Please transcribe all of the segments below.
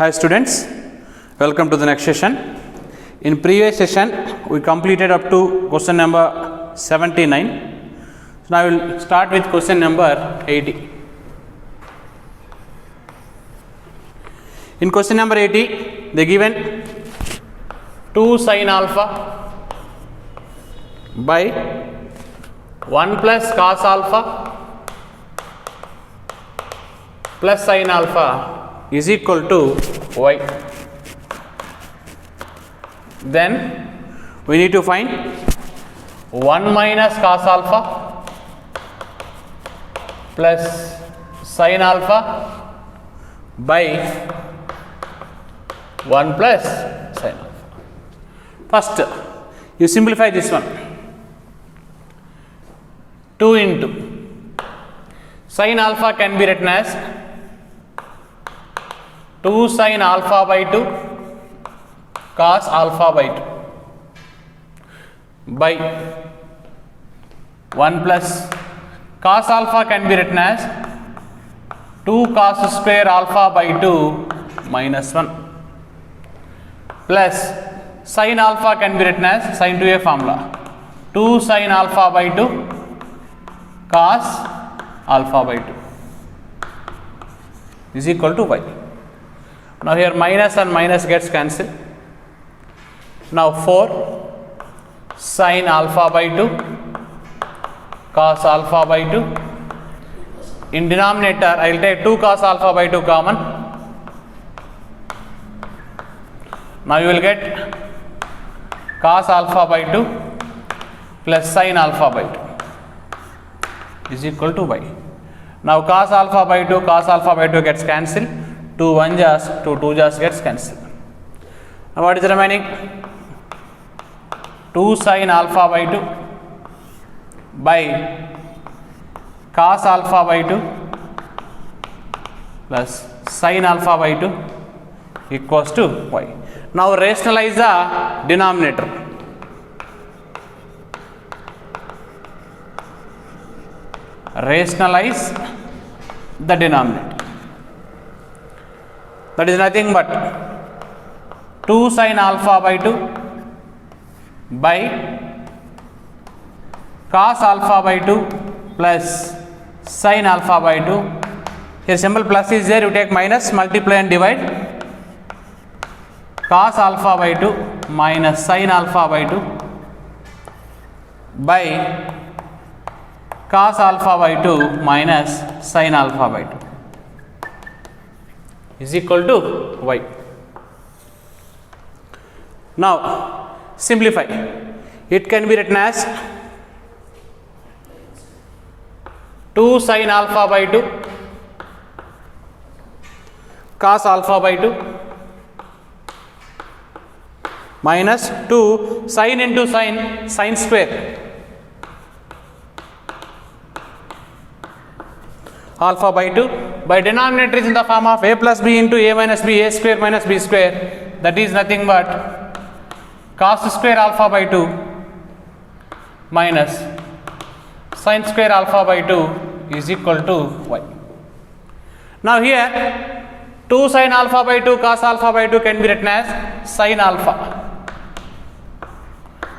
Hi students, welcome to the next session. In previous session we completed up to question number 79. So now I will start with question number 80. In question number 80 they given 2 sin alpha by 1 plus cos alpha plus sin alpha is equal to y. Then we need to find 1 minus cos alpha plus sin alpha by 1 plus sin alpha. First you simplify this one. 2 into sin alpha can be written as 2 sin alpha by 2 cos alpha by 2 by 1 plus cos alpha can be written as 2 cos square alpha by 2 minus 1 plus sin alpha can be written as sin to a formula 2 sin alpha by 2 cos alpha by 2 is equal to y. Now here minus and minus gets cancelled. Now 4 sin alpha by 2 cos alpha by 2. In denominator I will take 2 cos alpha by 2 common. Now you will get cos alpha by 2 plus sin alpha by 2 is equal to y. Now cos alpha by 2 gets cancelled. 2 1 just 2 2 just gets cancelled. Now what is remaining? 2 sin alpha by 2 by cos alpha by 2 plus sin alpha by 2 equals to y. Now rationalize the denominator. Rationalize the denominator. That is nothing but 2 sin alpha by 2 by cos alpha by 2 plus sin alpha by 2. Here symbol plus is there, you take minus, multiply and divide. Cos alpha by 2 minus sin alpha by 2 by cos alpha by 2 minus sin alpha by 2 is equal to y. Now simplify. It can be written as 2 sin alpha by 2 cos alpha by 2 minus 2 sin into sin square alpha by 2 by denominator is in the form of a plus b into a minus b, a square minus b square, that is nothing but cos square alpha by 2 minus sin square alpha by 2 is equal to y. Now here 2 sin alpha by 2 cos alpha by 2 can be written as sin alpha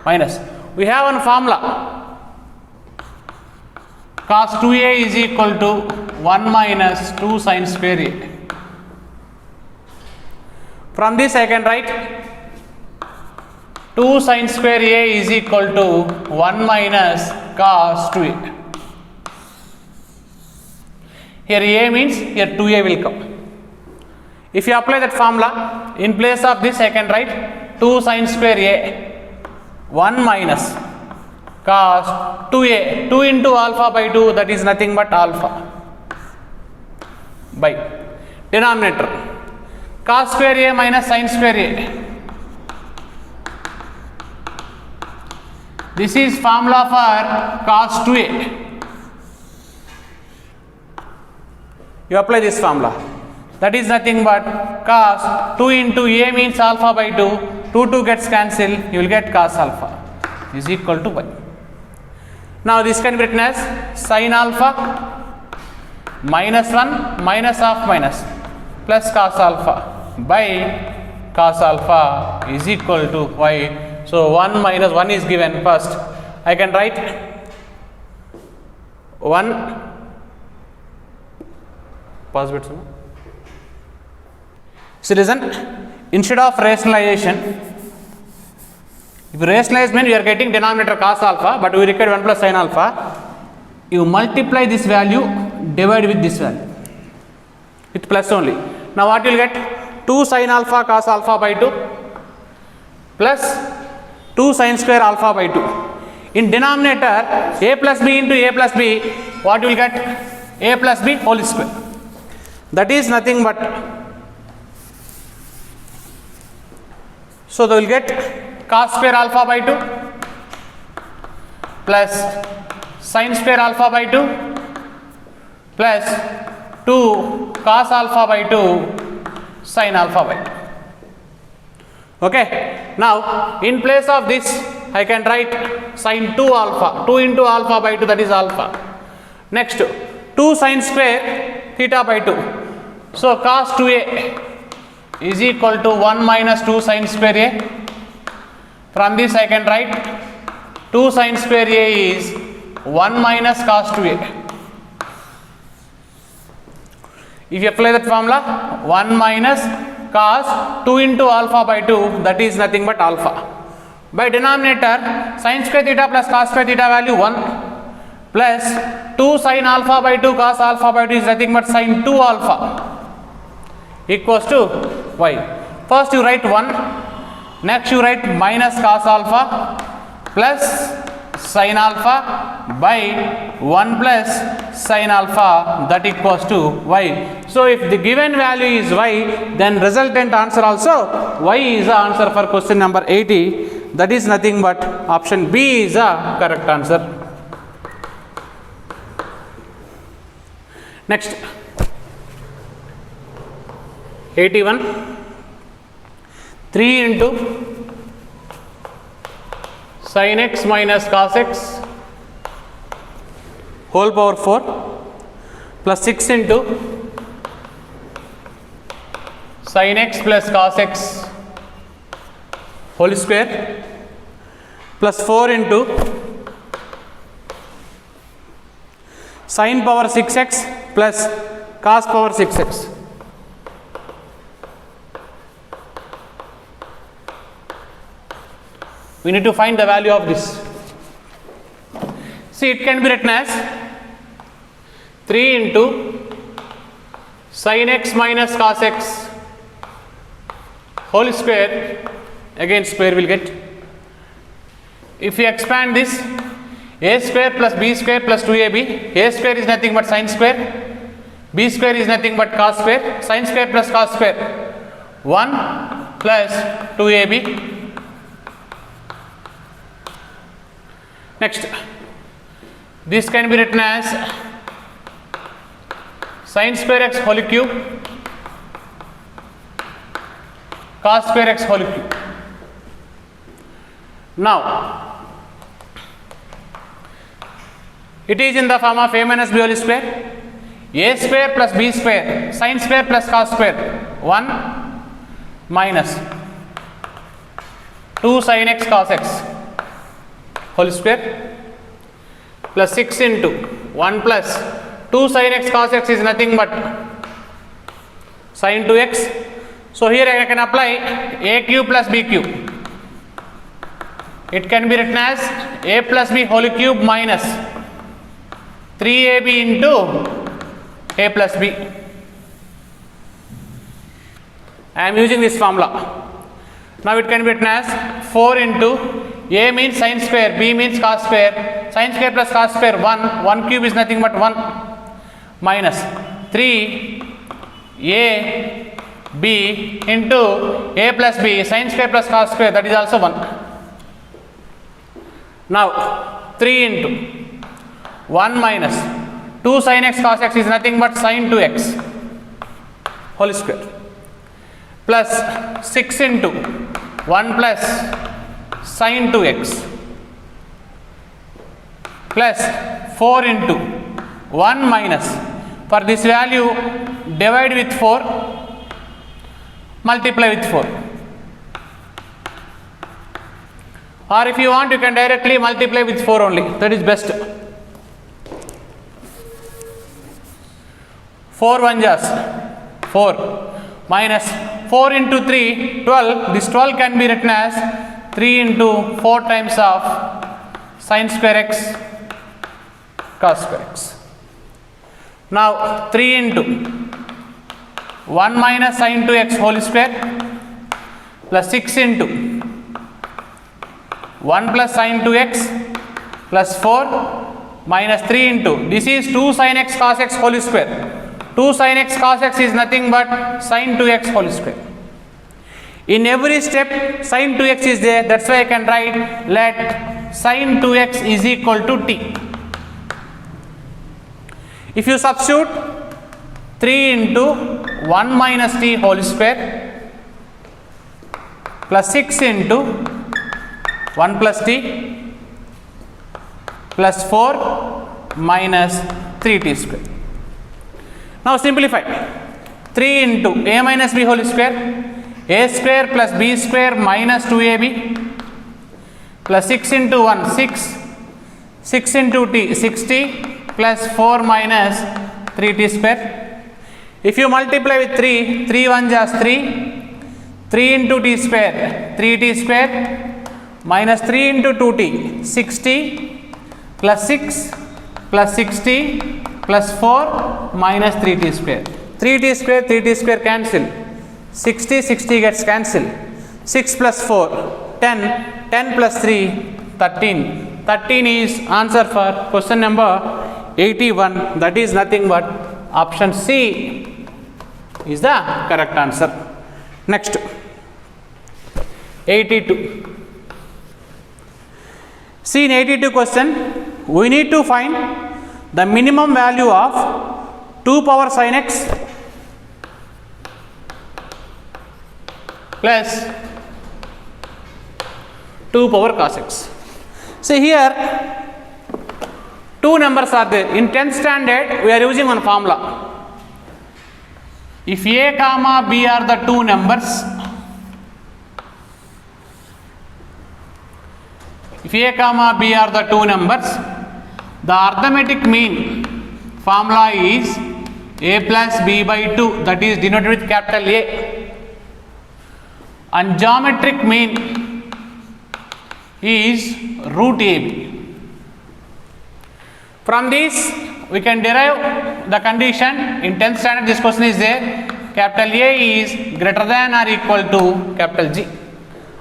minus, we have one formula cos 2a is equal to 1 minus 2 sin square a. From this I can write 2 sin square a is equal to 1 minus cos 2a. Here a means here 2a will come. If you apply that formula, in place of this I can write 2 sin square a 1 minus cos 2a, 2 into alpha by 2, that is nothing but alpha by denominator cos square a minus sin square a. This is formula for cos 2a. You apply this formula, that is nothing but cos 2 into a means alpha by 2, 2 2 gets cancelled, you will get cos alpha is equal to y. Now this can be written as sin alpha minus 1 minus of minus plus cos alpha by cos alpha is equal to y. So 1 minus 1 is given first. I can write 1 pause bit. Citizen, instead of rationalization, if you rationalize means you are getting denominator cos alpha, but we require 1 plus sin alpha. You multiply this value, divide with this value with plus only. Now what you will get? 2 sin alpha cos alpha by 2 plus 2 sin square alpha by 2. In denominator, a plus b into a plus b, what you will get? A plus b whole square. That is nothing but, so they will get cos square alpha by 2 plus sin square alpha by 2 plus 2 cos alpha by 2 sin alpha by 2. Okay. Now in place of this I can write sin 2 alpha, 2 into alpha by 2, that is alpha. Next 2 sin square theta by 2. So cos 2a is equal to 1 minus 2 sin square a. From this I can write 2 sin square a is 1 minus cos 2a. If you apply that formula, 1 minus cos 2 into alpha by 2, that is nothing but alpha. By denominator, sin square theta plus cos square theta value 1 plus 2 sin alpha by 2 cos alpha by 2 is nothing but sin 2 alpha equals to y. First you write 1, next you write minus cos alpha plus sin alpha by 1 plus sin alpha, that equals to y. So if the given value is y, then resultant answer also y is the answer for question number 80. That is nothing but option B is the correct answer. Next 81, 3 into sin x minus cos x whole power 4 plus 6 into sin x plus cos x whole square plus 4 into sin power 6x plus cos power 6x. We need to find the value of this. See, it can be written as 3 into sin x minus cos x whole square, again square will get. If you expand this, a square plus b square plus 2ab, a square is nothing but sin square, b square is nothing but cos square, sin square plus cos square 1 plus 2ab. Next, this can be written as sin square x whole cube cos square x whole cube. Now it is in the form of a minus b whole square, a square plus b square sin square plus cos square 1 minus 2 sin x cos x whole square plus 6 into 1 plus 2 sin x cos x is nothing but sin 2x. So here I can apply a cube plus b cube. It can be written as a plus b whole cube minus 3ab into a plus b. I am using this formula. Now it can be written as 4 into a means sin square, b means cos square, sin square plus cos square 1 cube is nothing but 1 minus 3 a b into a plus b sin square plus cos square, that is also 1. Now 3 into 1 minus 2 sin x cos x is nothing but sin 2x whole square plus 6 into 1 plus sin 2x plus 4 into 1 minus, for this value divide with 4, multiply with 4. Or if you want, you can directly multiply with 4 only. That is best. 4 1s 4 minus 4 into 3 12. This 12 can be written as 3 into 4 times of sin square x cos square x. Now 3 into 1 minus sin 2x whole square plus 6 into 1 plus sin 2x plus 4 minus 3 into, this is 2 sin x cos x whole square. 2 sin x cos x is nothing but sin 2x whole square. In every step sin 2x is there, that's why I can write let sin 2x is equal to t. If you substitute 3 into 1 minus t whole square plus 6 into 1 plus t plus 4 minus 3t square. Now simplify. 3 into a minus b whole square, a square plus b square minus 2ab plus 6 into 1 6, 6 into t 6t plus 4 minus 3t square. If you multiply with 3, 3 1 just 3, 3 into t square 3t square minus 3 into 2t 6t plus 6 plus 6t plus 4 minus 3t square. 3t square cancel, 60 60 gets cancelled, 6 plus 4 10, 10 plus 3 13. 13 is answer for question number 81. That is nothing but option C is the correct answer. Next 82. See, in 82 question we need to find the minimum value of 2 power sin x plus 2 power cos x. See here, two numbers are there. In 10th standard we are using one formula. If a comma b are the two numbers, if a comma b are the two numbers, the arithmetic mean formula is a plus b by 2, that is denoted with capital A, and geometric mean is root ab. From this we can derive the condition. In 10th standard this question is there, capital A is greater than or equal to capital G.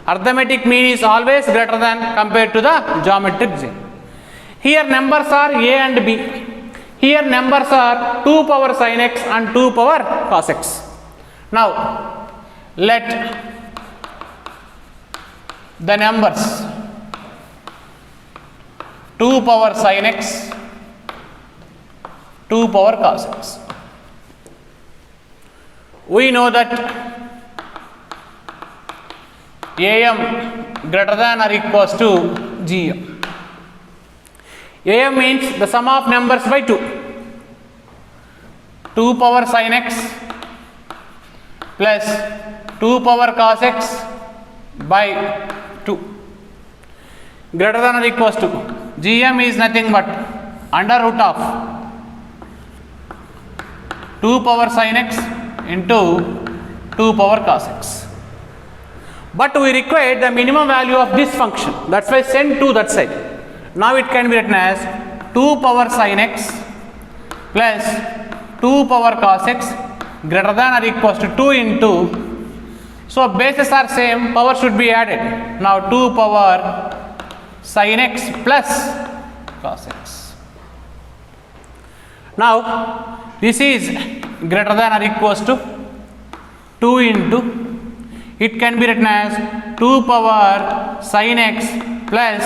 Arithmetic mean is always greater than compared to the geometric G. Here numbers are a and b. Here numbers are 2 power sin x and 2 power cos x. Now let the numbers 2 power sin x, 2 power cos x. We know that am greater than or equals to gm. Am means the sum of numbers by 2. 2 power sin x plus 2 power cos x by 2 greater than or equals to gm is nothing but under root of 2 power sin x into 2 power cos x. But we require the minimum value of this function, that's why send to that side. Now it can be written as 2 power sin x plus 2 power cos x greater than or equals to 2 into, so bases are same, power should be added. Now 2 power sin x plus cos x. Now this is greater than or equals to 2 into, it can be written as 2 power sin x plus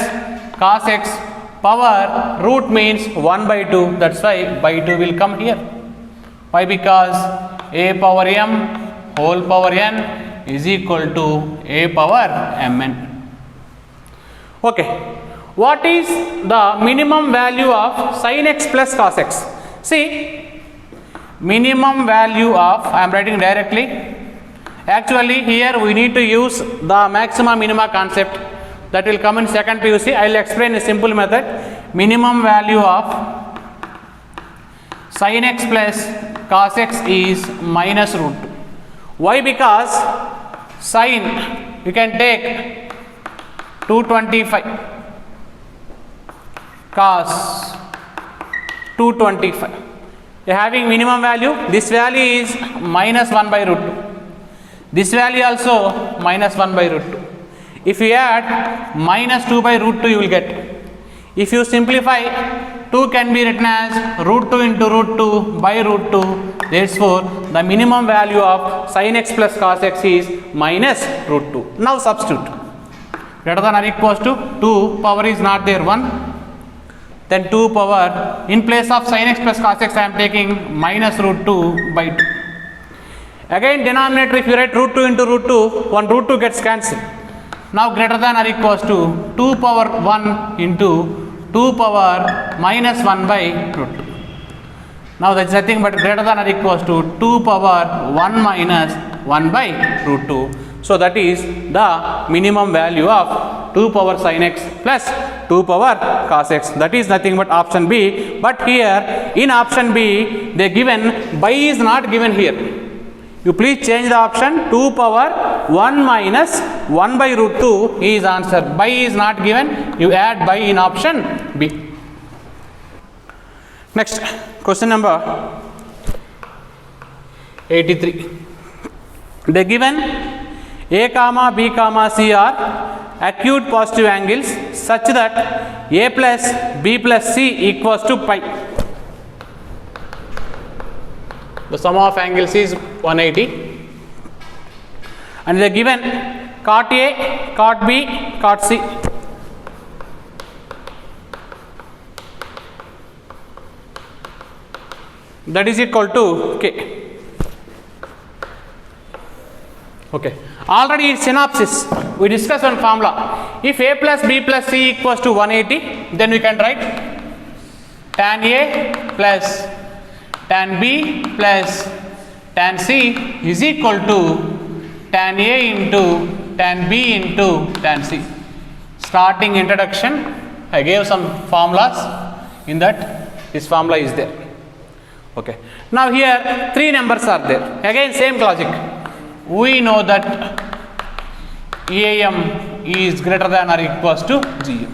cos x power root means 1 by 2, that's why by 2 will come here. Why? Because a power m whole power n is equal to a power mn. Okay, what is the minimum value of sin x plus cos x? See, minimum value of, I am writing directly, Actually here we need to use the maxima minima concept that will come in second PUC. I will explain a simple method. Minimum value of sin x plus cos x is minus root 2. Why? Because sin you can take 225 cos 225. You are having minimum value. This value is minus 1 by root 2. This value also minus 1 by root 2. If you add minus 2 by root 2, you will get. If you simplify, 2 can be written as root 2 into root 2 by root 2. Therefore, the minimum value of sin x plus cos x is minus root 2. Now substitute. Greater than or equals to 2 power is not there 1. Then 2 power, in place of sin x plus cos x I am taking minus root 2 by 2. Again denominator, if you write root 2 into root 2, one root 2 gets cancelled. Now greater than or equals to 2 power 1 into 2 power minus 1 by root 2. Now that is nothing but greater than or equals to 2 power 1 minus 1 by root 2. So that is the minimum value of 2 power sin x plus 2 power cos x. That is nothing but option B. But here in option B they given by is not given here. You please change the option. 2 power 1 minus 1 by root 2 is answer. By is not given. You add by in option B. Next question number 83. They given A comma B comma C are acute positive angles such that A plus B plus C equals to pi. The sum of angles is 180 and they are given cot A, cot B, cot C. That is equal to K. Okay. Already in synopsis we discussed one formula. If A plus B plus C equals to 180, then we can write tan A plus tan B plus tan C is equal to tan A into tan B into tan C. Starting introduction, I gave some formulas. In that, this formula is there. Okay. Now here 3 numbers are there. Again same logic. We know that EAM is greater than or equals to GM.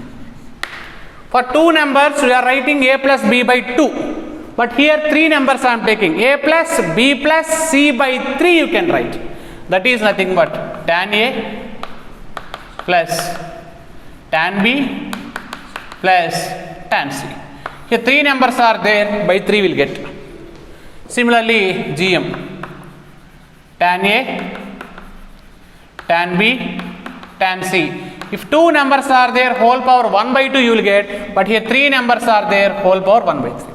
For 2 numbers we are writing A plus B by 2. But here 3 numbers I am taking. A plus B plus C by 3 you can write. That is nothing but tan A plus tan B plus tan C. Here 3 numbers are there, by 3 will get. Similarly GM. Tan A, tan B, tan C. If 2 numbers are there, whole power 1 by 2 you will get, but here 3 numbers are there, whole power 1 by 3.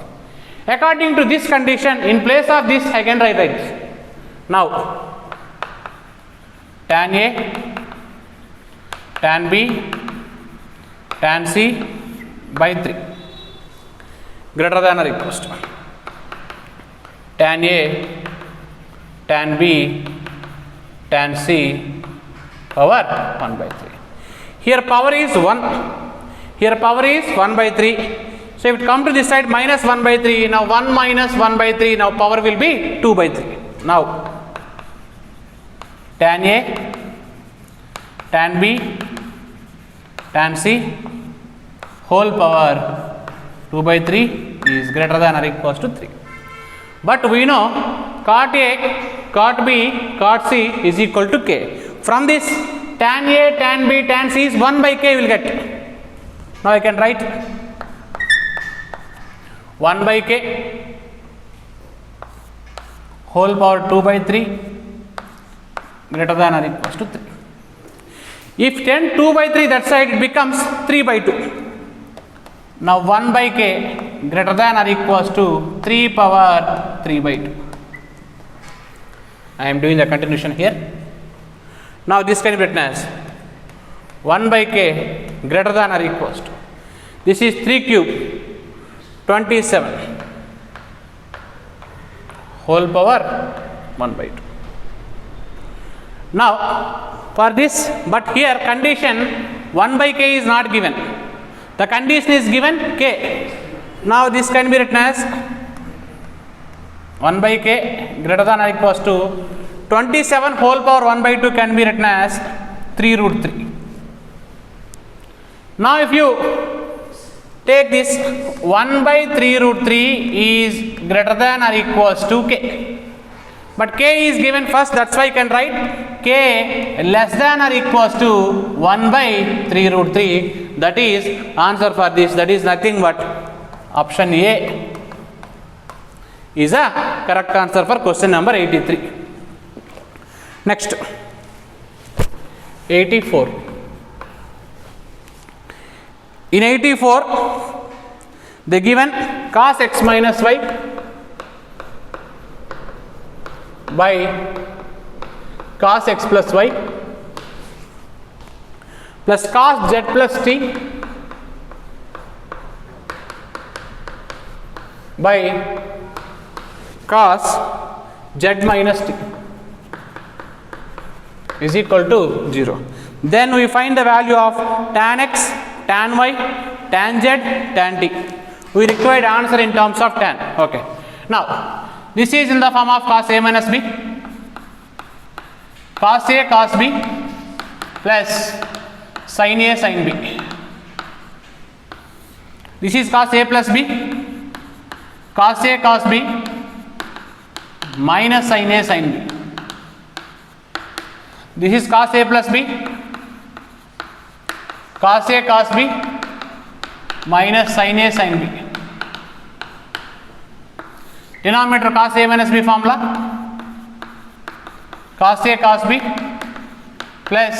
According to this condition, in place of this I can write this. Now, tan A, tan B, tan C by 3 greater than or equals to tan A, tan B, tan C power 1 by 3. Here power is 1, here power is 1 by 3. So if it come to this side minus 1 by 3, now 1 minus 1 by 3, now power will be 2 by 3. Now tan A, tan B, tan C whole power 2 by 3 is greater than or equals to 3. But we know cot A, cot B, cot C is equal to K. From this tan A, tan B, tan C is 1 by K will get. Now I can write 1 by K whole power 2 by 3 greater than or equals to 3. If 10 2 by 3 that side it becomes 3 by 2. Now 1 by K greater than or equals to 3 power 3 by 2. I am doing the continuation here. Now this can be written as 1 by K greater than or equals to, this is 3 cube 27 whole power 1 by 2. Now for this, but here condition 1 by k is not given. The condition is given k. Now this can be written as 1 by k greater than or equals to 27 whole power 1 by 2 can be written as 3 root 3. Now if you take this 1 by 3 root 3 is greater than or equals to k. But k is given first, that's why I can write k less than or equals to 1 by 3 root 3. That is answer for this. That is nothing but option A is a correct answer for question number 83. Next, 84. In 84, they given cos x minus y by cos x plus y plus cos z plus t by cos z minus t is equal to 0. Then we find the value of tan x, tan y, tan z, tan t. We required answer in terms of tan. Okay. Now this is in the form of cos a minus b, cos a cos b plus sin a sin b. This is cos a plus b, cos a cos b minus sin a sin b. This is cos a plus b, cos a cos b minus sin a sin b. Denominator cos a minus b formula, cos a cos b plus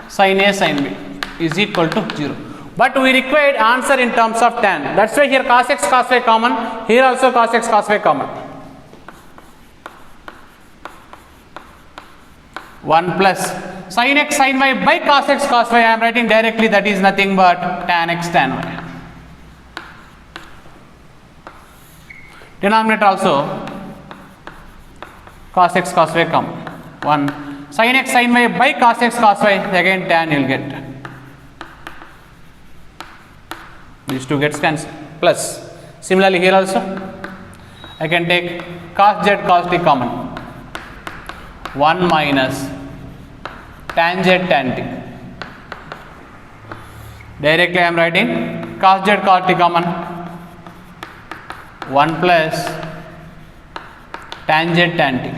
sin a sin b is equal to 0. But we required answer in terms of tan. That's why here cos x cos y common, here also cos x cos y common. 1 plus sin x sin y by cos x cos y. I am writing directly, that is nothing but tan x tan y. Denominator also cos x cos y common. 1 sin x sin y by cos x cos y, again tan you will get. These two gets cancelled. Plus similarly here also I can take cos z cos t common. 1 minus tan z tan t. Directly I am writing cos z cos t common. 1 plus tan z tan t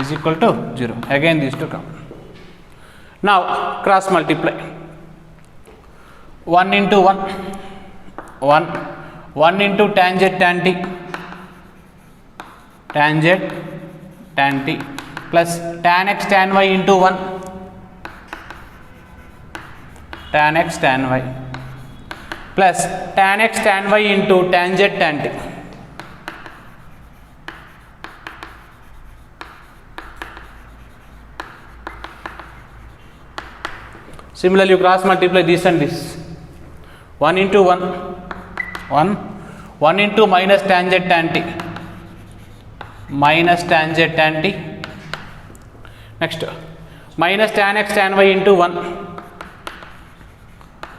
is equal to 0. Again these two come. Now cross multiply. 1 into 1, 1 into tan z tan t, tan z tan t plus tan x tan y into 1, tan x tan y plus tan x tan y into tan z tan t. Similarly you cross multiply this and this. 1 into 1, 1 into minus tan z tan t, minus tan z tan t. Next minus tan x tan y into 1,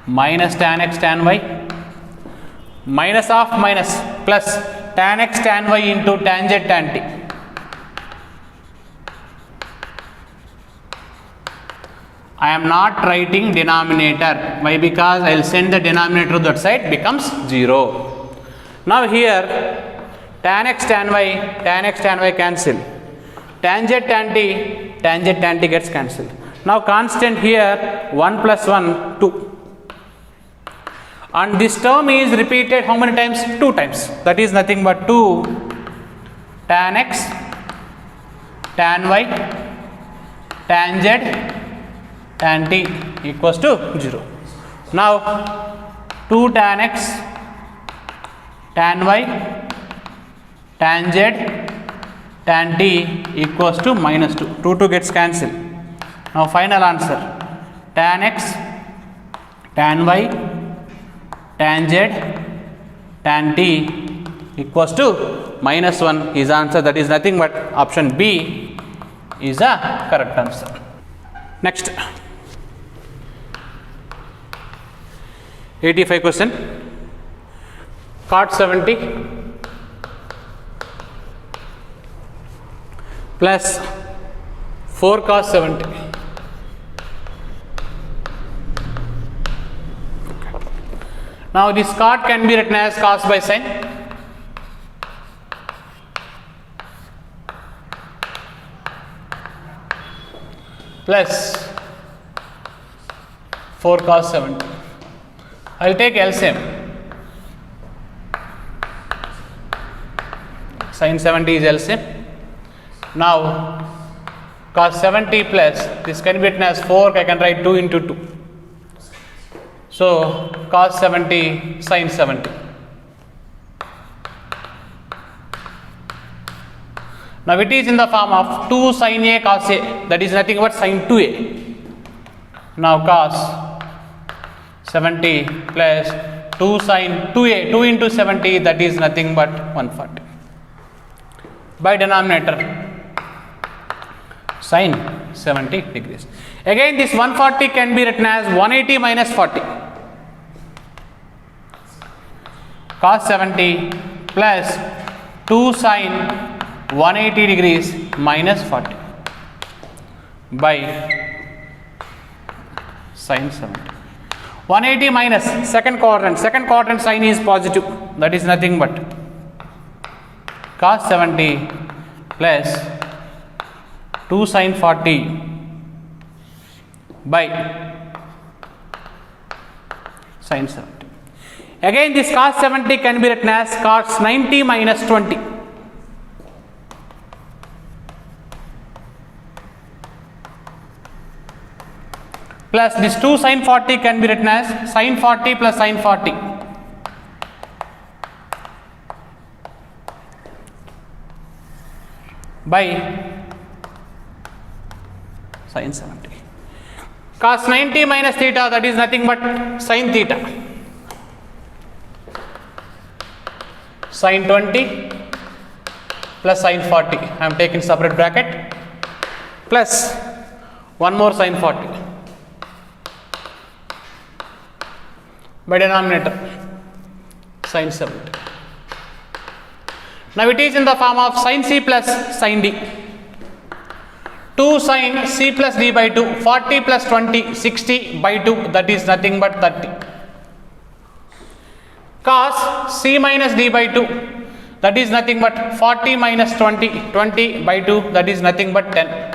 minus tan x tan y, minus of minus plus tan x tan y into tan z tan t. I am not writing denominator. Why? Because I will send the denominator to that side, becomes 0. Now here tan x tan y cancel. Tan z tan t gets cancelled. Now constant here 1 plus 1 2. And this term is repeated how many times? 2 times. That is nothing but 2 tan x tan y tan z tan t equals to 0. Now 2 tan x tan y tan z tan t equals to minus 2. 2 gets cancelled. Now final answer tan x tan y tan z tan t equals to minus 1 is answer. That is nothing but option B is the correct answer. Next, 85 question. Cot 70 plus 4 cos 70. Now this cot can be written as cos by sin plus 4 cos 70. I will take LCM. Sin 70 is LCM. Now cos 70 plus this can be written as 4, I can write 2 into 2. So cos 70 sin 70. Now it is in the form of 2 sin A cos A, that is nothing but sin 2A. Now cos 70 plus 2 sin 2A, 2 into 70, that is nothing but 140. By denominator sin 70 degrees. Again this 140 can be written as 180 minus 40. Cos 70 plus 2 sin 180 degrees minus 40 by sin 70. 180 minus second quadrant sign is positive, that is nothing but cos 70 plus 2 sin 40 by sin 70. Again this cos 70 can be written as cos 90 minus 20. Plus this 2 sin 40 can be written as sin 40 plus sin 40 by sin 70. Cos 90 minus theta, that is nothing but sin theta. Sin 20 plus sin 40, I am taking separate bracket, plus one more sin 40 by denominator sin 70. Now it is in the form of sin C plus sin D. 2 sin C plus D by 2, 40 plus 20, 60 by 2, that is nothing but 30. Cos C minus D by 2, that is nothing but 40 minus 20, 20 by 2, that is nothing but 10,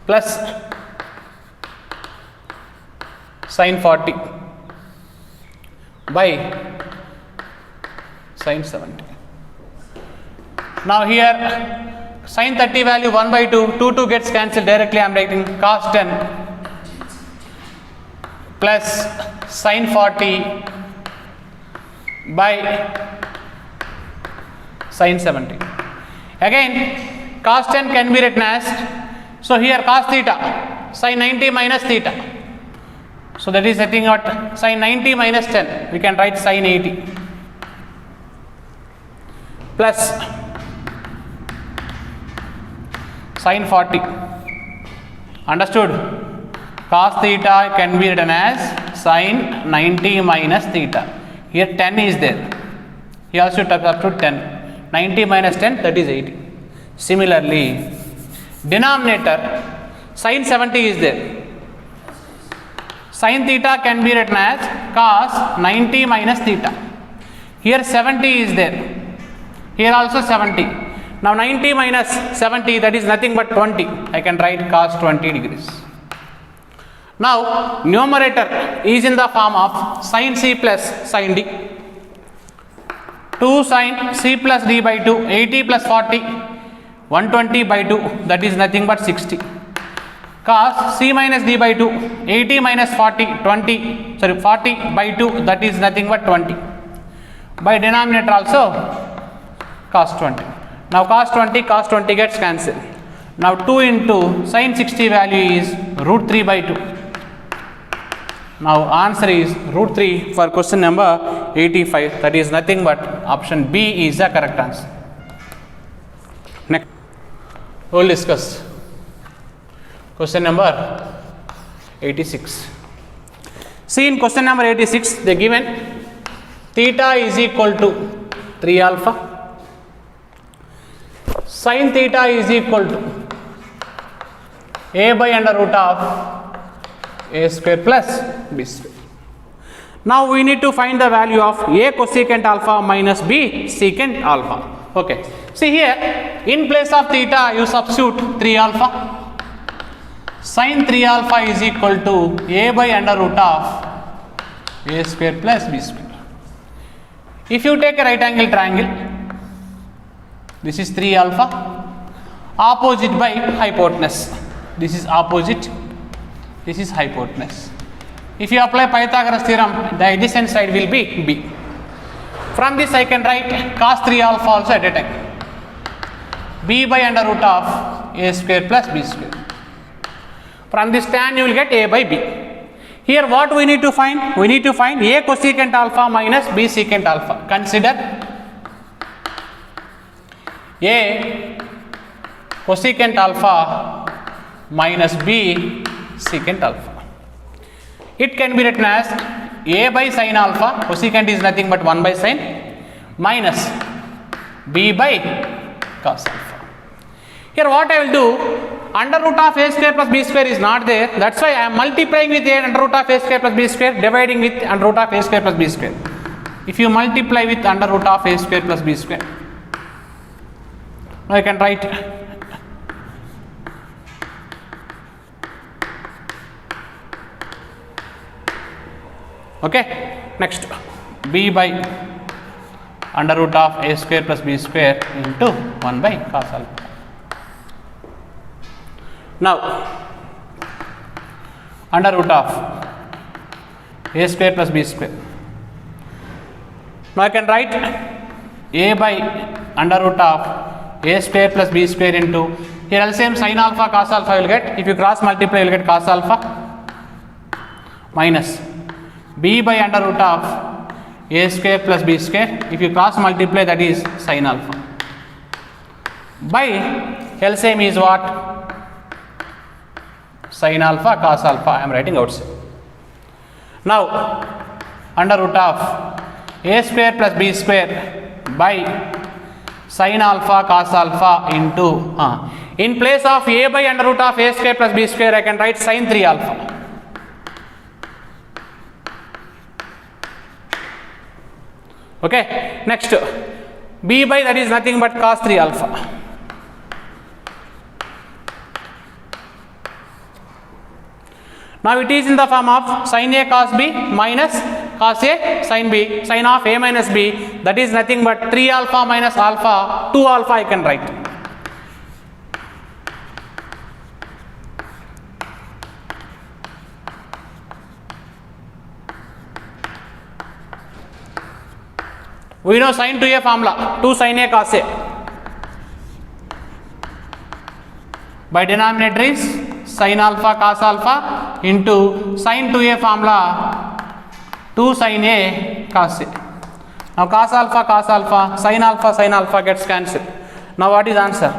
plus sin 40 by sin 70. Now here sin 30 value 1 by 2, 2 gets cancelled, directly I am writing cos 10 plus sin 40 by sin 70. Again cos 10 can be written as, so here cos theta sin 90 minus theta, so that is nothing but sin 90 minus 10, we can write sin 80 plus sin 40. Understood? Cos theta can be written as sin 90 minus theta. Here 10 is there. Here also substitute 10. 90 minus 10, that is 80. Similarly, denominator sin 70 is there. Sin theta can be written as cos 90 minus theta. Here 70 is there. Here also 70. Now 90 minus 70, that is nothing but 20. I can write cos 20 degrees. Now numerator is in the form of sin C plus sin D. 2 sin C plus D by 2, 80 plus 40, 120 by 2, that is nothing but 60. Cos C minus D by 2, 80 minus 40 by 2, that is nothing but 20. By denominator also cos 20. Now cos 20 gets cancelled. Now 2 into sin 60 value is root 3 by 2. Now answer is root 3 for question number 85, that is nothing but option B is the correct answer. Next, we will discuss. Question number 86. See, in question number 86, they given theta is equal to 3 alpha, sin theta is equal to a by under root of a square plus b square. Now we need to find the value of a cosecant alpha minus b secant alpha. Okay. See here, in place of theta you substitute 3 alpha. Sin 3 alpha is equal to a by under root of a square plus b square. If you take a right angle triangle, this is 3 alpha, opposite by hypotenuse. This is opposite, this is hypotenuse. If you apply Pythagoras theorem, the adjacent side will be b. From this I can write cos 3 alpha also at a time. B by under root of a square plus b square. From this tan you will get a by b. Here what we need to find? We need to find a cosecant alpha minus b secant alpha. Consider a cosecant alpha minus b secant alpha. It can be written as a by sin alpha, cosecant is nothing but 1 by sin, minus b by cos alpha. Here what I will do, under root of a square plus b square is not there, that's why I am multiplying with a under root of a square plus b square, dividing with under root of a square plus b square. If you multiply with under root of a square plus b square, now I can write okay. Next, b by under root of a square plus b square into 1 by cos alpha. Now, under root of a square plus b square. Now I can write a by under root of a square plus b square into, here LCM sin alpha cos alpha you will get, if you cross multiply you will get cos alpha, minus b by under root of a square plus b square, if you cross multiply that is sin alpha, by LCM is what? Sin alpha cos alpha, I am writing outside. Now under root of a square plus b square by sin alpha cos alpha into, in place of a by under root of a square plus b square I can write sin 3 alpha. Okay. Next, b by that is nothing but cos 3 alpha. Now it is in the form of sin a cos b minus cos a sin b, sin of a minus b, that is nothing but 3 alpha minus alpha, 2 alpha I can write. We know sin 2a formula, 2 sin a cos a. By denominator is sin alpha cos alpha into sin 2a formula 2 sin a cos a. Now cos alpha sin alpha gets cancelled. Now what is answer?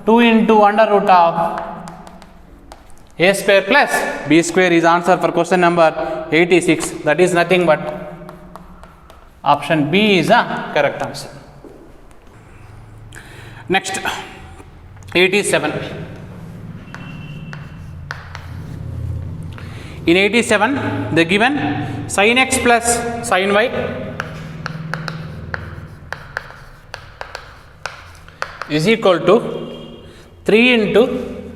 2 into under root of a square plus b square is answer for question number 86. That is nothing but option B is the correct answer. Next, 87. In 87, they given sin x plus sin y is equal to 3 into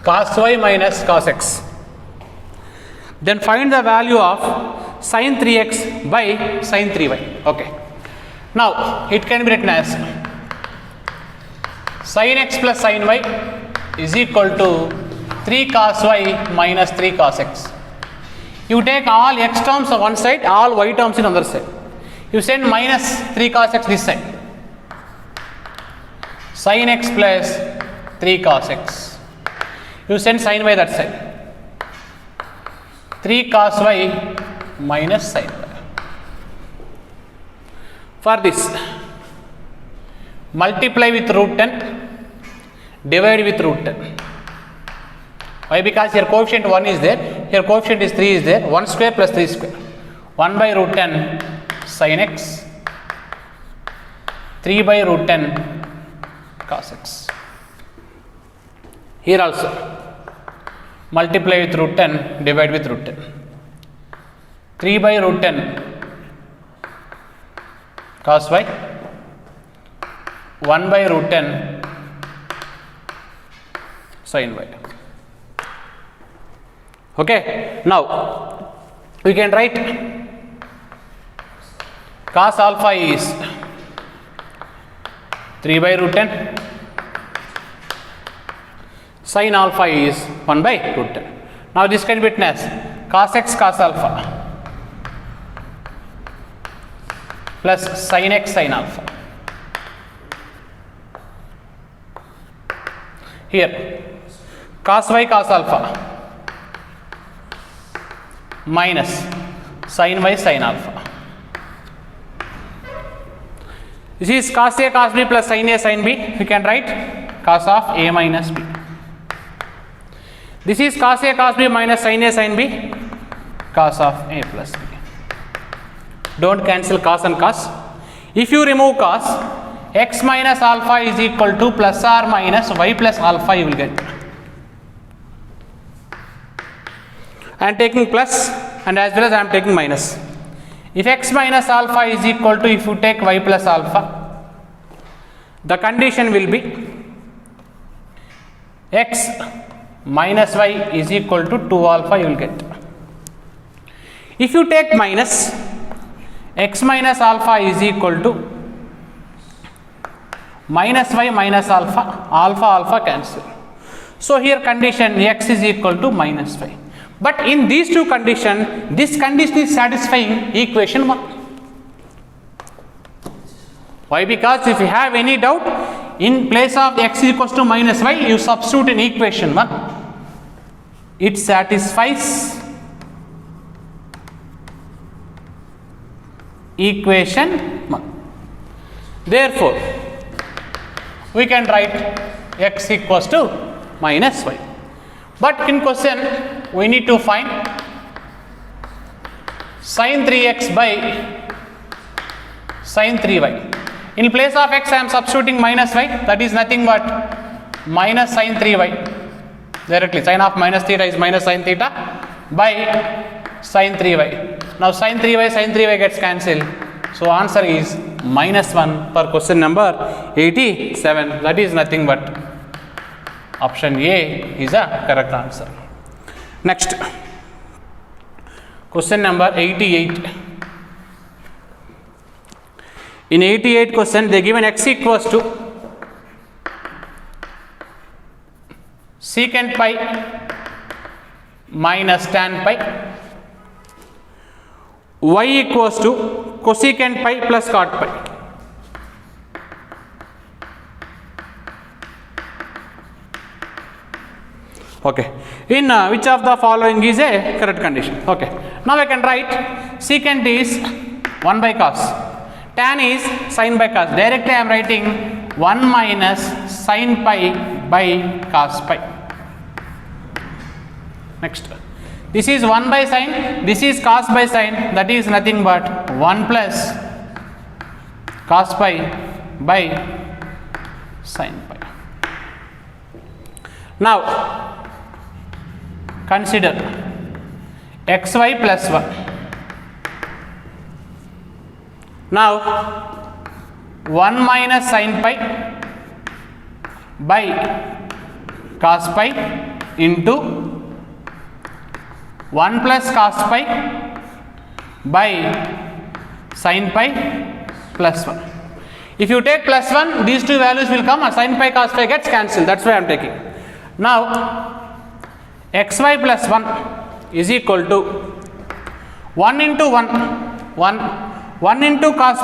cos y minus cos x. Then find the value of sin 3x by sin 3y. Okay. Now it can be written as sin x plus sin y is equal to 3 cos y minus 3 cos x. You take all x terms on one side, all y terms in other side. You send minus 3 cos x this side. Sin x plus 3 cos x. You send sin y that side. 3 cos y minus sin y. For this, multiply with root 10, divide with root 10. Why? Because here coefficient 1 is there, here coefficient is 3 is there, 1 square plus 3 square. 1 by root 10 sin x, 3 by root 10 cos x. Here also multiply with root 10, divide with root 10. 3 by root 10 cos y, 1 by root 10 sin y. Okay, now we can write cos alpha is 3 by root 10, sin alpha is 1 by root 10. Now this can be written as cos x cos alpha plus sin x sin alpha. Here cos y cos alpha minus sin y sin alpha. This is cos a cos b plus sin a sin b. We can write cos of a minus b. This is cos a cos b minus sin a sin b, cos of a plus b. Don't cancel cos and cos. If you remove cos, x minus alpha is equal to plus or minus y plus alpha you will get. I am taking plus and as well as I am taking minus. If x minus alpha is equal to, if you take y plus alpha, the condition will be x minus y is equal to 2 alpha you will get. If you take minus, x minus alpha is equal to minus y minus alpha, alpha alpha cancel. So here condition x is equal to minus y. But in these two conditions, this condition is satisfying equation 1. Why? Because if you have any doubt, in place of x equals to minus y, you substitute in equation 1. It satisfies equation 1. Therefore, we can write x equals to minus y. But in question, we need to find sin 3x by sin 3y. In place of x, I am substituting minus y, that is nothing but minus sin 3y. Directly, sin of minus theta is minus sin theta by sin 3y. Now sin 3y gets cancelled. So answer is minus 1 for question number 87. That is nothing but option A is a correct answer. Next, question number 88. In 88 question, they given x equals to secant pi minus tan pi, y equals to cosecant pi plus cot pi. Okay, in which of the following is a correct condition? Okay, now I can write secant is 1 by cos, tan is sin by cos. Directly I am writing 1 minus sin pi by cos pi. Next, this is 1 by sin, this is cos by sin, that is nothing but 1 plus cos pi by sin pi. Now consider xy plus 1. Now 1 minus sin pi by cos pi into 1 plus cos pi by sin pi plus 1. If you take plus 1, these two values will come and sin pi cos pi gets cancelled. That's why I am taking. Now xy plus 1 is equal to 1 into 1 into cos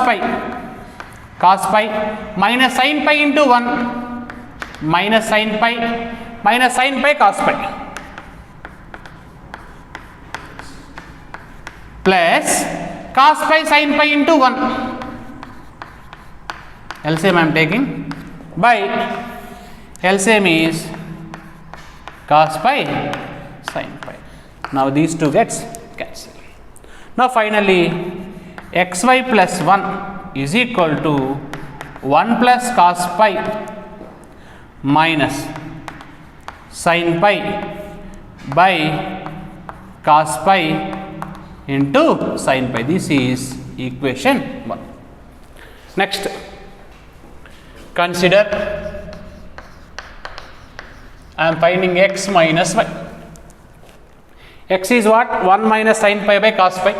pi minus sin pi into 1 minus sin pi cos pi plus cos pi sin pi into 1. LCM I am taking by LCM is cos pi sin pi. Now these two gets cancelled. Now finally xy plus 1 is equal to 1 plus cos pi minus sin pi by cos pi into sin pi. This is equation 1. Next, consider I am finding x minus y. X is what? 1 minus sin pi by cos pi.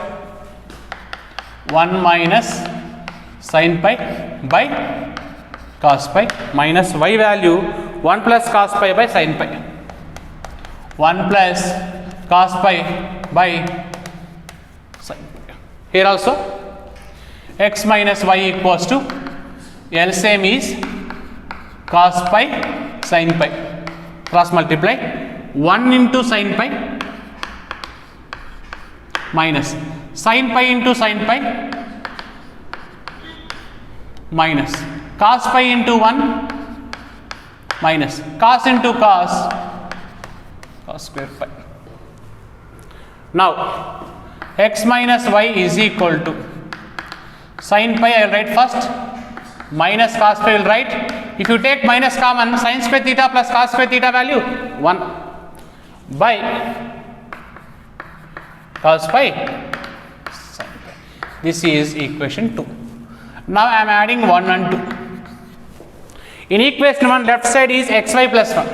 1 minus sin pi by cos pi minus y value 1 plus cos pi by sin pi. 1 plus cos pi by sin pi. Here also x minus y equals to LCM is cos pi sin pi. Cross multiply 1 into sin pi minus sin pi into sin pi minus cos pi into 1 minus cos into cos square pi. Now x minus y is equal to sin pi I will write first minus cos pi will write. If you take minus common, sin square theta plus cos square theta value 1 by cos pi sin pi. This is equation 2. Now I am adding 1 and 2. In equation 1 left side is xy plus 1.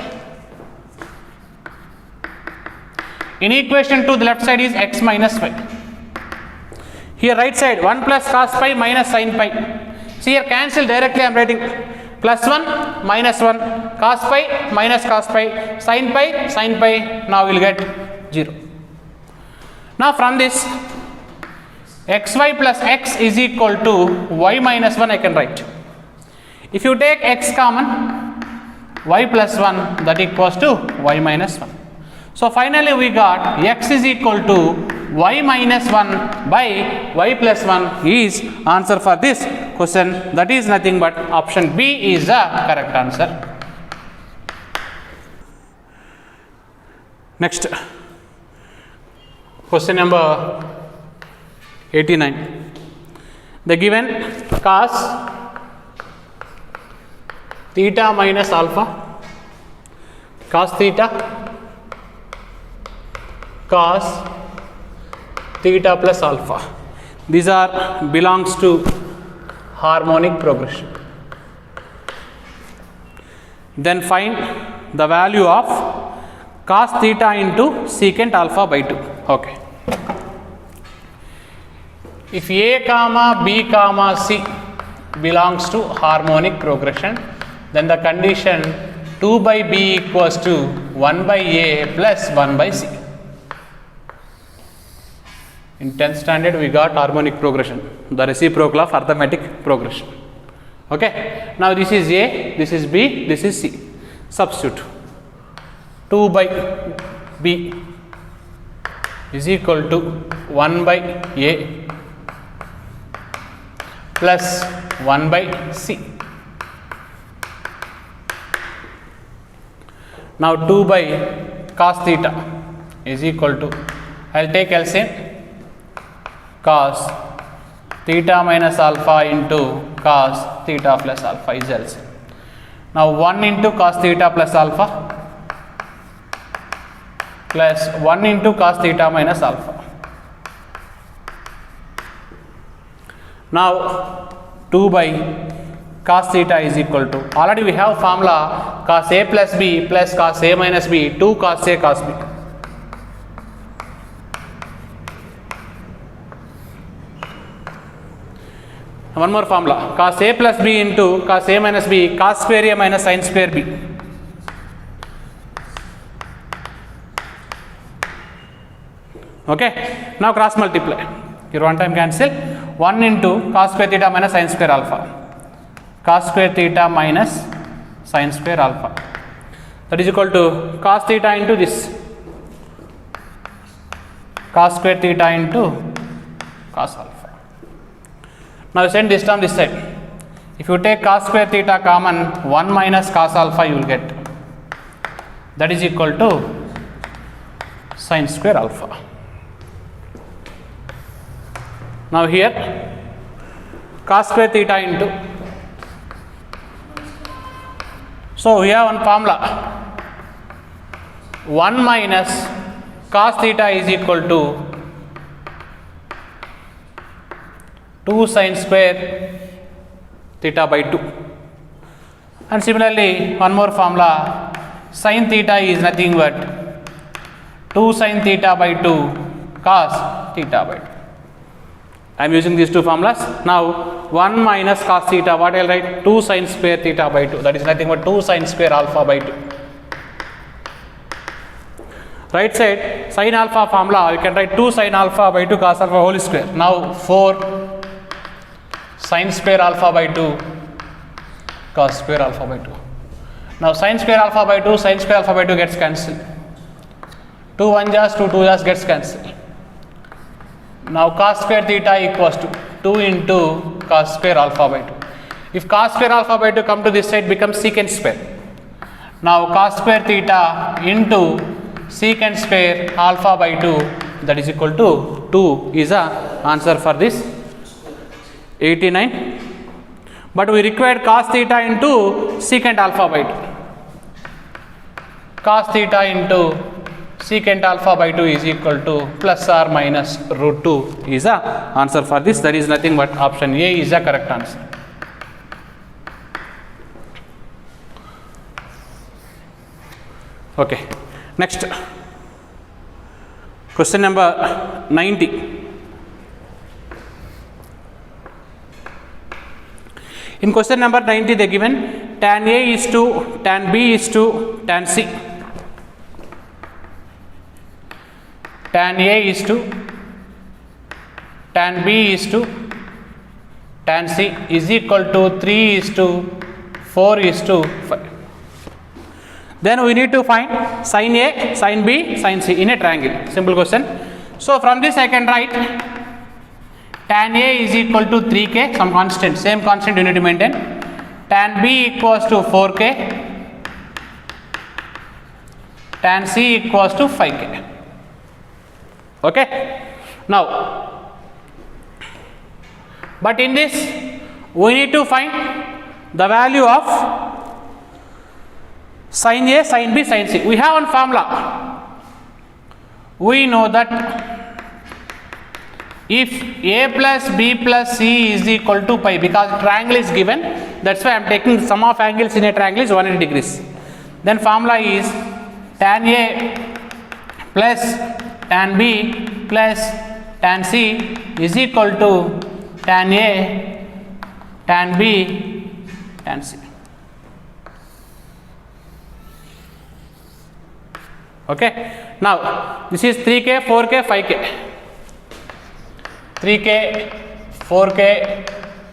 In equation 2 the left side is x minus y. Here right side 1 plus cos pi minus sin pi. See here cancel directly I am writing plus 1 minus 1 cos pi minus cos pi sin pi. Now we will get 0. Now from this xy plus x is equal to y minus 1 I can write. If you take x common, y plus 1 that equals to y minus 1. So finally we got x is equal to y minus 1 by y plus 1 is answer for this question. That is nothing but option B is the correct answer. Next, question number 89. The given cos theta minus alpha, cos theta, cos theta plus alpha. These are belongs to harmonic progression. Then find the value of cos theta into secant alpha by 2. Okay. If A comma B comma C belongs to harmonic progression, then the condition 2 by B equals to 1 by A plus 1 by C. In 10th standard we got harmonic progression, the reciprocal of arithmetic progression. Okay. Now this is A, this is B, this is C. Substitute 2 by B is equal to 1 by A plus 1 by C. Now 2 by cos theta is equal to, I will take LCM, cos theta minus alpha into cos theta plus alpha is LCM. Now 1 into cos theta plus alpha plus 1 into cos theta minus alpha. Now 2 by cos theta is equal to, already we have formula cos A plus B plus cos A minus B, 2 cos A cos B. One more formula, cos A plus B into cos A minus B, cos square A minus sin square B. Okay. Now cross multiply. Here one time cancel. 1 into cos square theta minus sin square alpha. Cos square theta minus sin square alpha. That is equal to cos theta into this. Cos square theta into cos alpha. Now send this term this side. If you take cos square theta common, 1 minus cos alpha you will get. That is equal to sin square alpha. Now here cos square theta into, so we have one formula, 1 minus cos theta is equal to 2 sin square theta by 2. And similarly one more formula, sin theta is nothing but 2 sin theta by 2 cos theta by 2. I am using these two formulas. Now 1 minus cos theta, what I will write? 2 sin square theta by 2, that is nothing but 2 sin square alpha by 2. Right side sin alpha formula, you can write 2 sin alpha by 2 cos alpha whole square. Now 4 sin square alpha by 2 cos square alpha by 2. Now sin square alpha by 2, sin square alpha by 2 gets cancelled. 2 1 jas, 2 2 jas gets cancelled. Now cos square theta equals to 2 into cos square alpha by 2. If cos square alpha by 2 come to this side, becomes secant square. Now cos square theta into secant square alpha by 2, that is equal to 2 is the answer for this 89. But we required cos theta into secant alpha by 2. Cos theta into secant alpha by 2 is equal to plus or minus root 2 is the answer for this. That is nothing but option A is the correct answer. Okay. Next, question number 90. In question number 90, they given tan A is to tan B is to tan C. Tan A is to tan B is to tan C is equal to 3 is to 4 is to 5. Then we need to find sin A, sin B, sin C in a triangle. Simple question. So from this I can write tan A is equal to 3k, some constant, same constant you need to maintain. Tan B equals to 4k. Tan C equals to 5k. Okay. Now, but in this we need to find the value of sin A, sin B, sin C. We have one formula. We know that if A plus B plus C is equal to pi, because triangle is given, that's why I am taking sum of angles in a triangle is 180 degrees. Then formula is tan A plus tan B plus tan C is equal to tan A, tan B, tan C. Okay. Now this is 3k, 4k, 5k. 3k, 4k,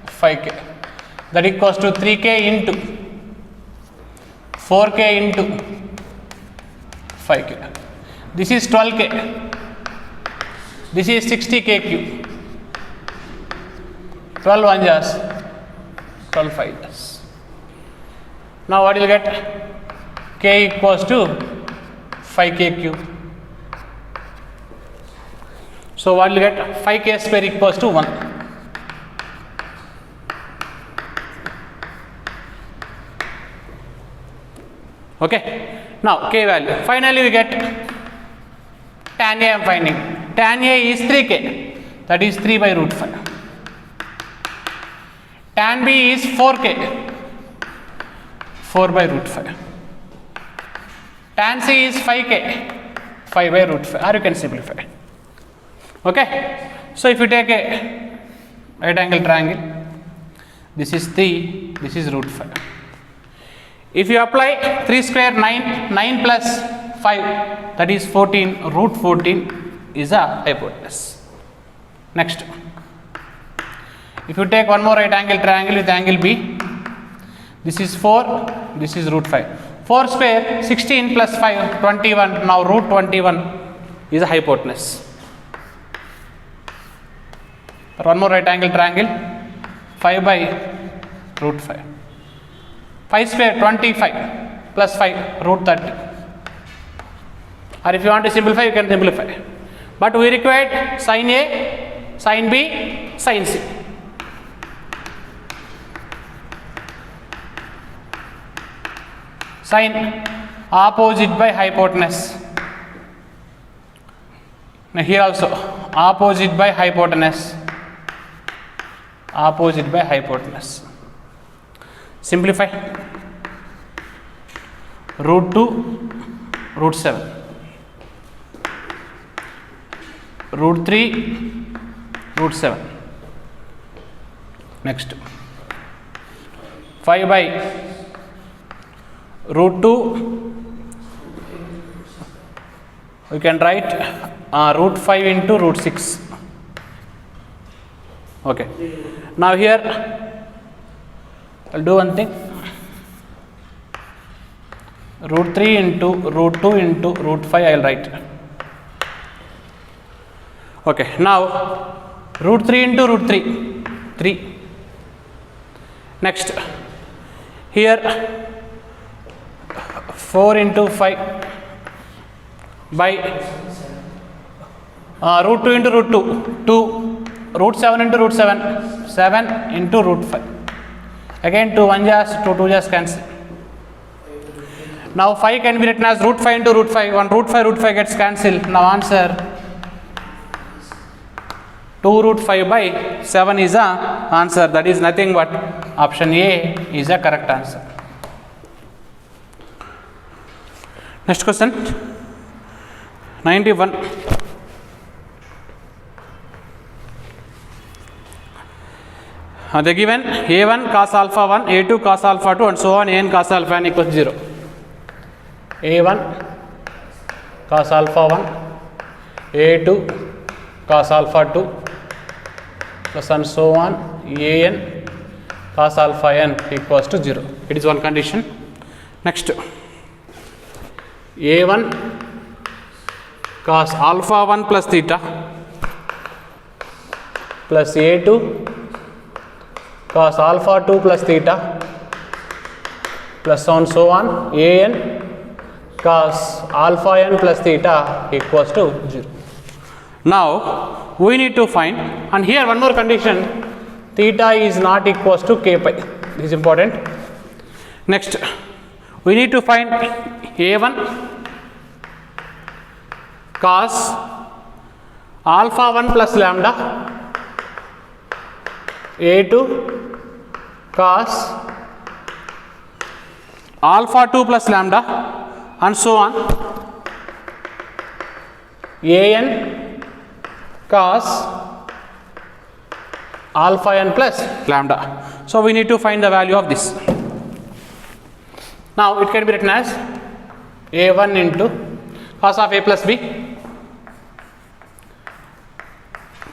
5k. That equals to 3k into 4k into 5k. This is 12k. This is 60k cube. 12 1 jas, 12 5 jas. Now what you will get? K equals to 5k cube. So what will you get? 5k square equals to 1. Okay. Now k value. Finally we get tan A I am finding. Tan A is 3k. That is 3 by root 5. Tan B is 4k. 4 by root 5. Tan C is 5k. 5 by root 5. Or you can simplify. Okay. So if you take a right angle triangle, this is 3, this is root 5. If you apply 3 square 9, 9 plus 5, that is 14, root 14 is a hypotenuse. Next, if you take one more right angle triangle with angle B, this is 4, this is root 5. 4 square 16 plus 5, 21, now root 21 is a hypotenuse. One more right angle triangle, 5 by root 5. 5 square 25 plus 5 root 30. Or if you want to simplify, you can simplify. But we required sin A, sin B, sin C. Sin opposite by hypotenuse. Now here also opposite by hypotenuse. Opposite by hypotenuse. Simplify. Root 2, root 7. Root 3, root 7. Next. 5 by root 2. We can write root 5 into root 6. Okay. Now here I'll do one thing. Root 3 into root 2 into root 5 I'll write. Okay. Now root 3 into root 3. 3. Next. Here 4 into 5 by root 2 into root 2. 2. Root 7 into root 7. 7 into root 5. Again 2 1 just 2 2 just cancel. Now 5 can be written as root 5 into root 5. When root 5 gets cancelled. Now answer 2 root 5 by 7 is the answer. That is nothing but option A is the correct answer. Next question. 91. They given A1 cos alpha 1, A2 cos alpha 2 and so on, An cos alpha n equals 0. A1 cos alpha 1, A2 cos alpha 2 plus and so on, An cos alpha n equals to 0. It is one condition. Next. A1 cos alpha 1 plus theta plus A2 cos alpha 2 plus theta plus and so on, An cos alpha n plus theta equals to 0. Now we need to find, and here one more condition, theta is not equals to k pi. This is important. Next we need to find A1 cos alpha 1 plus lambda, A2 cos alpha 2 plus lambda and so on, An cos alpha n plus lambda. So we need to find the value of this. Now it can be written as A1 into cos of A plus B,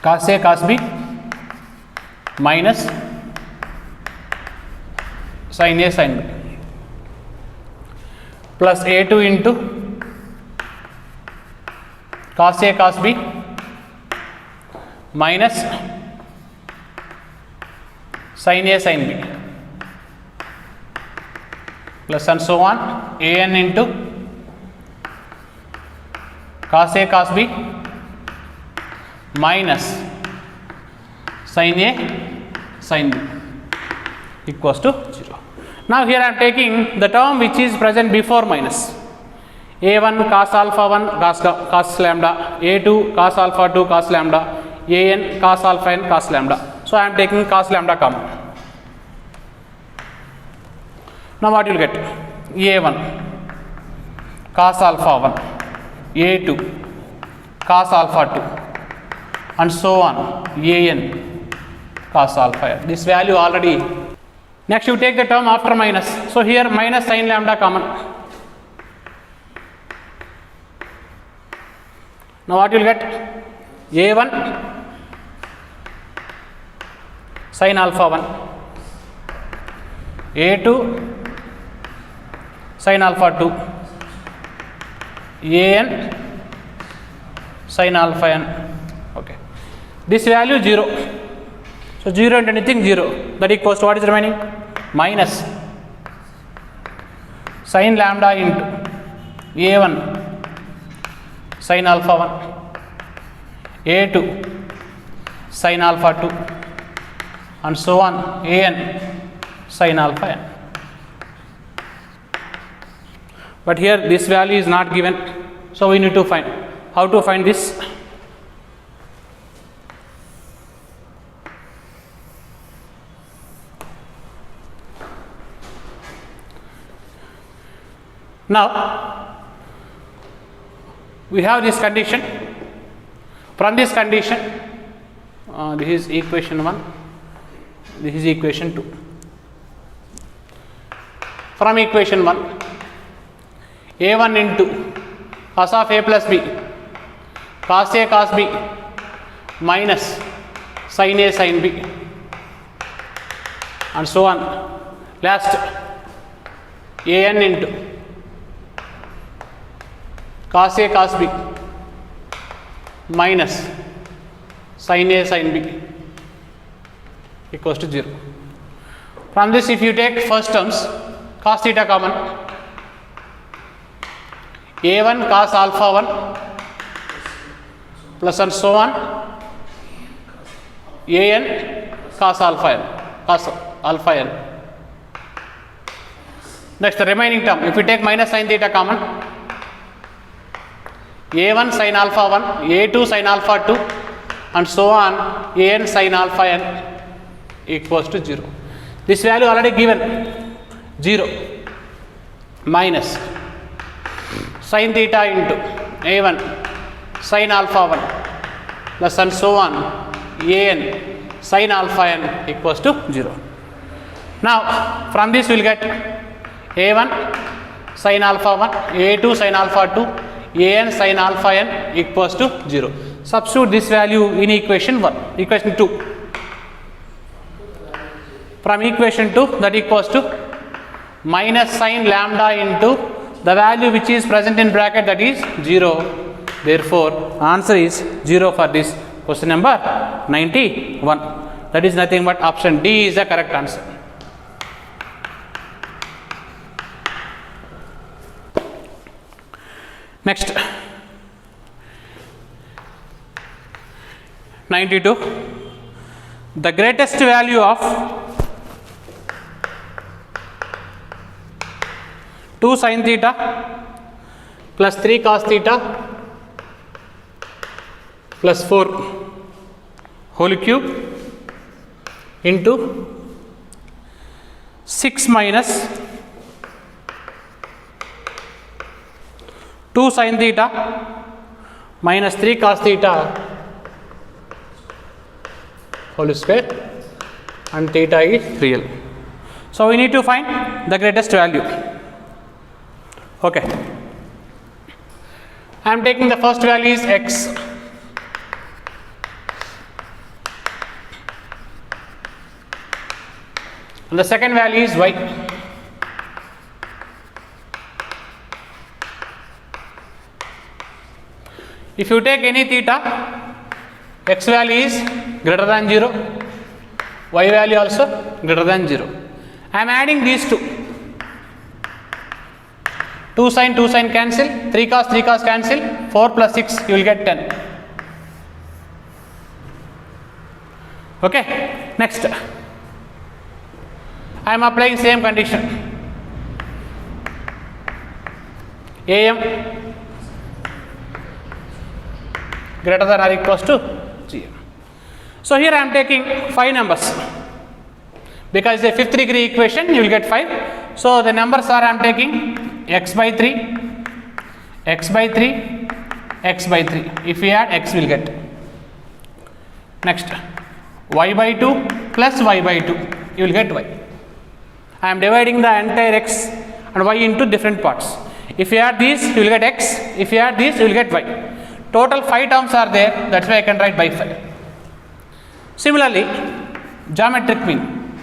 cos A cos B minus sin A sin B plus A2 into cos A cos B minus sin A sin B plus and so on, An into cos A cos B minus sin A sin B equals to 0. Now here I am taking the term which is present before minus. A1 cos alpha 1 cos lambda, A2 cos alpha 2 cos lambda, An cos alpha n cos lambda. So I am taking cos lambda common. Now what you will get? A1 cos alpha 1, A2 cos alpha 2 and so on, An cos alpha n. This value already. Next you take the term after minus. So here minus sin lambda common. Now what you will get? A1 sin alpha 1, A2 sin alpha 2, An sin alpha n. Okay. This value 0. So 0 and anything 0. That equals to what is remaining? minus sin lambda into a1 sin alpha 1, a2 sin alpha 2, and so on an sin alpha n. But here this value is not given, so we need to find. How to find this? Now we have this condition. From this condition, this is equation 1, this is equation 2. From equation 1, a1 into cos of a plus b, cos a cos b minus sin a sin b, and so on. Last, an into cos a cos b minus sin a sin b equals to 0. From this, if you take first terms, cos theta common, a1 cos alpha 1 plus and so on an cos alpha n, cos alpha n. Next, the remaining term, if we take minus sin theta common, a1 sin alpha 1, a2 sin alpha 2, and so on an sin alpha n equals to 0. This value already given, 0 minus sin theta into a1 sin alpha 1 plus and so on an sin alpha n equals to 0. Now from this we will get a1 sin alpha 1, a2 sin alpha 2, an sin alpha n equals to 0. Substitute this value in equation 1, equation 2. From equation 2, that equals to minus sin lambda into the value which is present in bracket, that is 0. Therefore answer is 0 for this question number 91. That is nothing but option D is the correct answer. Next, 92. The greatest value of 2 sin theta plus 3 cos theta plus 4 whole cube into 6 minus 2 sin theta minus 3 cos theta whole square, and theta is real. So we need to find the greatest value. Okay, I am taking the first value is x, and the second value is y. If you take any theta, x value is greater than 0, y value also greater than 0. I am adding these two. 2 sin cancel, 3 cos cancel, 4 plus 6 you will get 10. Okay, next I am applying same condition. am greater than or equals to 0. So here I am taking 5 numbers, because a fifth degree equation you will get 5. So the numbers are I am taking x by 3, x by 3, x by 3. If we add, x will get. Next, y by 2 plus y by 2, you will get y. I am dividing the entire x and y into different parts. If you add these, you will get x. If you add these, you will get y. Total 5 terms are there, that's why I can write by 5. Similarly, geometric mean,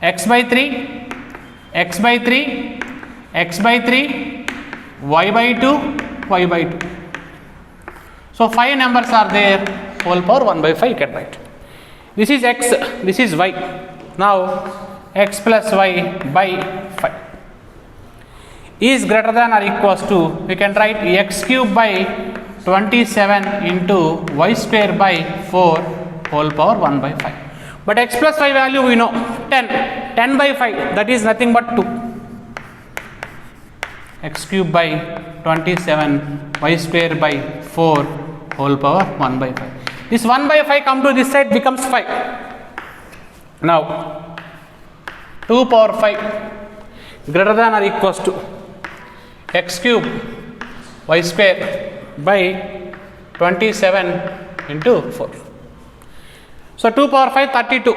x by 3, x by 3, x by 3, y by 2, y by 2. So 5 numbers are there, whole power 1 by 5 you can write. This is x, this is y. Now x plus y by 5 is greater than or equals to, we can write x cube by 27 into y square by 4 whole power 1 by 5. But x plus y value we know 10 by 5, that is nothing but 2. X cube by 27 y square by 4 whole power 1 by 5. This 1 by 5 come to this side becomes 5. Now 2 power 5 greater than or equals to x cube y square by 27 into 4. So 2 power 5 32.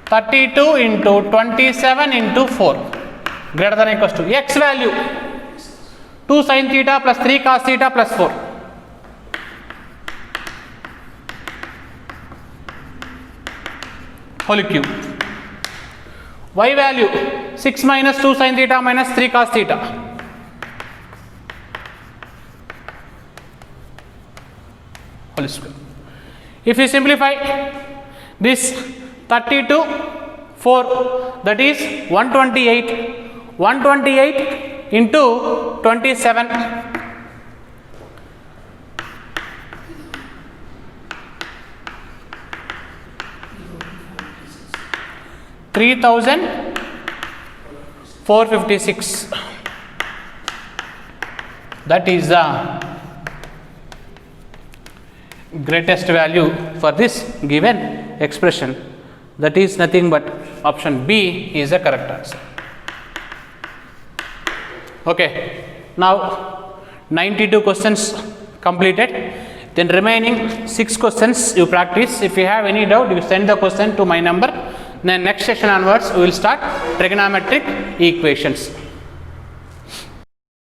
32 into 27 into 4 greater than or equals to x value 2 sin theta plus 3 cos theta plus 4. Whole cube. Y value 6 minus 2 sin theta minus 3 cos theta. Whole square. If you simplify this 32 4, that is 128. 128 into 27. 3,456. That is the greatest value for this given expression. That is nothing but option B is the correct answer. Okay, now 92 questions completed. Then remaining 6 questions you practice. If you have any doubt, you send the question to my number. Then next session onwards we will start trigonometric equations.